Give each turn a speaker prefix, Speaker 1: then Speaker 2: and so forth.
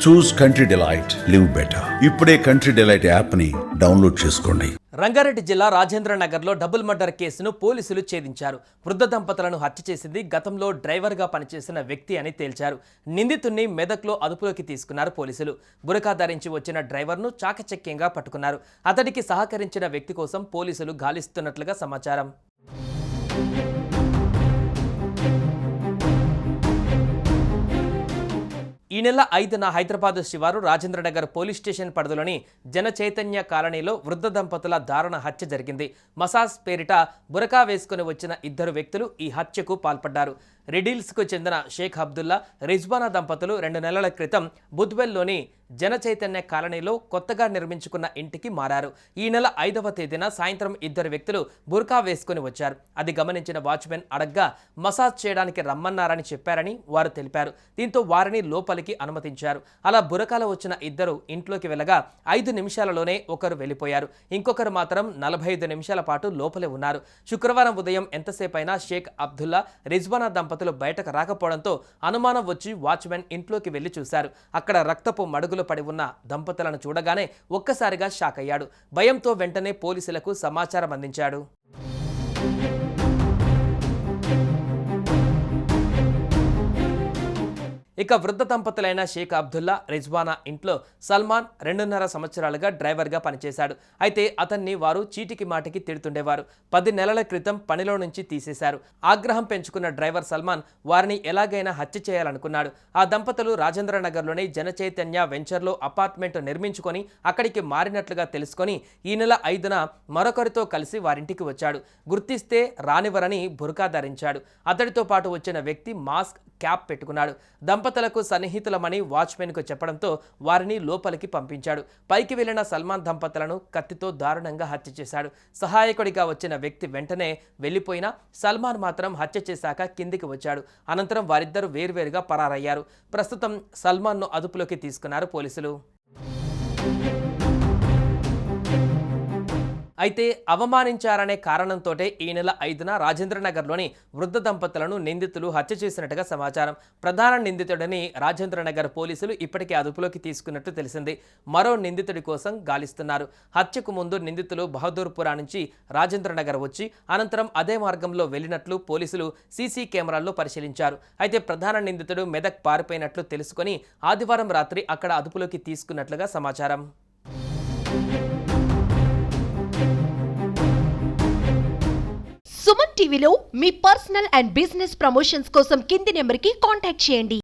Speaker 1: చూస్ country delight, live better. ఇప్పుడే country delight app ని download చేసుకోండి.
Speaker 2: రంగారెడ్డి జిల్లా రాజేంద్ర నగర్లో డబుల్ మర్డర్ కేసును పోలీసులు ఛేదించారు. వృద్ధ దంపతులను హత్య చేసింది గతంలో డ్రైవర్గా పనిచేసిన వ్యక్తి అని తేల్చారు. నిందితుడిని మెదక్లో అదుపులోకి తీసుకున్నారు పోలీసులు. బురకా ధరించి వచ్చిన డ్రైవర్ను చాకచక్యంగా పట్టుకున్నారు. అతడికి సహకరించిన వ్యక్తి కోసం పోలీసులు గాలిస్తున్నట్లుగా సమాచారం. ఈ నెల 5న హైదరాబాద్ శివారు రాజేంద్రనగర్ పోలీస్ స్టేషన్ పరిధిలోని జన చైతన్య కాలనీలో వృద్ధ దంపతుల దారుణ హత్య జరిగింది. మసాజ్ పేరిట బురకా వేసుకుని వచ్చిన ఇద్దరు వ్యక్తులు ఈ హత్యకు పాల్పడ్డారు. రెడిల్స్కు చెందిన షేక్ అబ్దుల్లా, రిజ్వానా దంపతులు 2 నెలల క్రితం బుద్వెల్లోని జన చైతన్య కాలనీలో కొత్తగా నిర్మించుకున్న ఇంటికి మారారు. ఈ నెల 5వ తేదీన సాయంత్రం ఇద్దరు వ్యక్తులు బుర్కా వేసుకుని వచ్చారు. అది గమనించిన వాచ్మెన్ అడగ్గా మసాజ్ చేయడానికి రమ్మన్నారని చెప్పారని వారు తెలిపారు. దీంతో వారిని లోపలికి అనుమతించారు. అలా బురకాలో వచ్చిన ఇద్దరు ఇంట్లోకి వెళ్ళగా 5 నిమిషాలలోనే ఒకరు వెళ్ళిపోయారు. ఇంకొకరు మాత్రం 45 నిమిషాల పాటు లోపలే ఉన్నారు. శుక్రవారం ఉదయం ఎంతసేపైనా షేక్ అబ్దుల్లా, రిజ్వానా దంపతులు బయటకు రాకపోవడంతో అనుమానం వచ్చి వాచ్మెన్ ఇంట్లోకి వెళ్లి చూశారు. అక్కడ రక్తపు మడుగులు పడి ఉన్న దంపతులను చూడగానే ఒక్కసారిగా షాక్ అయ్యాడు. భయంతో వెంటనే పోలీసులకు సమాచారం అందించాడు. ఇక వృద్ధ దంపతులైన షేక్ అబ్దుల్లా, రిజ్వానా ఇంట్లో సల్మాన్ 2.5 సంవత్సరాలుగా డ్రైవర్గా పనిచేశాడు. అయితే అతన్ని వారు చీటికి మాటికి తిడుతుండేవారు. 10 నెలల క్రితం పనిలో నుంచి తీసేశారు. ఆగ్రహం పెంచుకున్న డ్రైవర్ సల్మాన్ వారిని ఎలాగైనా హత్య చేయాలనుకున్నాడు. ఆ దంపతులు రాజేంద్ర నగర్లోని జనచైతన్య వెంచర్లో అపార్ట్మెంట్ నిర్మించుకొని అక్కడికి మారినట్లుగా తెలుసుకొని ఈ నెల 5న మరొకరితో కలిసి వారింటికి వచ్చాడు. గుర్తిస్తే రానివరని బురకా ధరించాడు. అతడితో పాటు వచ్చిన వ్యక్తి మాస్క్, క్యాప్ పెట్టుకున్నాడు. దంపతులకు సన్నిహితులమని వాచ్మెన్కు చెప్పడంతో వారిని లోపలికి పంపించాడు. పైకి వెళ్లిన సల్మాన్ దంపతులను కత్తితో దారుణంగా హత్య చేశాడు. సహాయకుడిగా వచ్చిన వ్యక్తి వెంటనే వెళ్లిపోయినా సల్మాన్ మాత్రం హత్య చేశాక కిందికి వచ్చాడు. అనంతరం వారిద్దరూ వేర్వేరుగా పరారయ్యారు. ప్రస్తుతం సల్మాన్ను అదుపులోకి తీసుకున్నారు పోలీసులు. అయితే అవమానించారనే కారణంతోటే ఈ నెల 5న రాజేంద్రనగర్లోని వృద్ధ దంపతులను నిందితులు హత్య చేసినట్టుగా సమాచారం. ప్రధాన నిందితుడిని రాజేంద్రనగర్ పోలీసులు ఇప్పటికే అదుపులోకి తీసుకున్నట్టు తెలిసింది. మరో నిందితుడి కోసం గాలిస్తున్నారు. హత్యకు ముందు నిందితులు బహదూర్పురా నుంచి రాజేంద్రనగర్ వచ్చి అనంతరం అదే మార్గంలో వెళ్లినట్లు పోలీసులు సీసీ కెమెరాల్లో పరిశీలించారు. అయితే ప్రధాన నిందితుడు మెదక్ పారిపోయినట్లు తెలుసుకొని ఆదివారం రాత్రి అక్కడ అదుపులోకి తీసుకున్నట్లుగా సమాచారం.
Speaker 3: సుమన్ టీవీలో మీ పర్సనల్ అండ్ బిజినెస్ ప్రమోషన్స్ కోసం కింది నెంబర్కి కాంటాక్ట్ చేయండి.